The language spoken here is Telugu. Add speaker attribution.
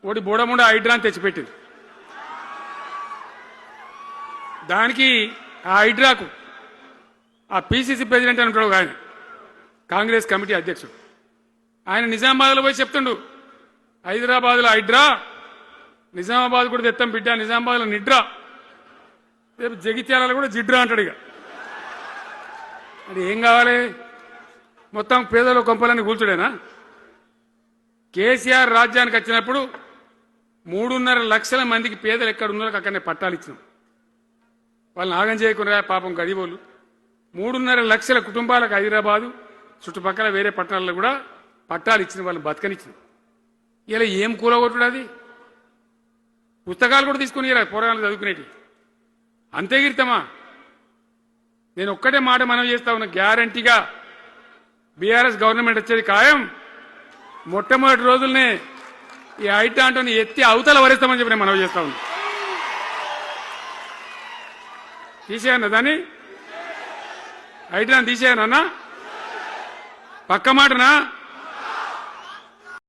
Speaker 1: ఒకటి బోడముండ హైడ్రాని తెచ్చిపెట్టింది. దానికి ఆ హైడ్రాకు ఆ పిసిసి ప్రెసిడెంట్ అని ఉంటాడు ఆయన, కాంగ్రెస్ కమిటీ అధ్యక్షుడు, ఆయన నిజామాబాద్లో పోయి చెప్తుండు, హైదరాబాద్లో హైడ్రా, నిజామాబాద్ కూడా తెత్తాం బిడ్డ, నిజామాబాద్లో నిడ్రా, రేపు జగిత్యాలలో కూడా జిడ్రా అంటాడు. ఇక అది ఏం కావాలి? మొత్తం పేదల కొంపలన్నీ కూల్చుడేనా? కేసీఆర్ రాజ్యానికి వచ్చినప్పుడు 3.5 లక్షల మందికి పేదలు ఎక్కడ ఉన్నారో అక్కడనే పట్టాలు ఇచ్చినాం. వాళ్ళని ఆగం చేయకుండా పాపం గరీబోళ్ళు 3.5 లక్షల కుటుంబాలకు హైదరాబాదు చుట్టుపక్కల వేరే పట్టణాల్లో కూడా పట్టాలు ఇచ్చిన వాళ్ళని బతకనిచ్చిన. ఇలా ఏం కూలగొట్టుడు? అది పుస్తకాలు కూడా తీసుకుని పోరాటాలు చదువుకునేటి అంతే గిరితమా? నేను ఒక్కటే మాట మనం చేస్తా ఉన్నా, గ్యారంటీగా బీఆర్ఎస్ గవర్నమెంట్ వచ్చేది ఖాయం. మొట్టమొదటి రోజులనే ఈ హైడ్రాంటోని ఎత్తి అవతల వరేస్తామని చెప్పి నేను మనం చేస్తా ఉన్నా. తీసేయన్నా దాన్ని, హైడ్రాన్ తీసేయనన్నా? పక్క మాటనా?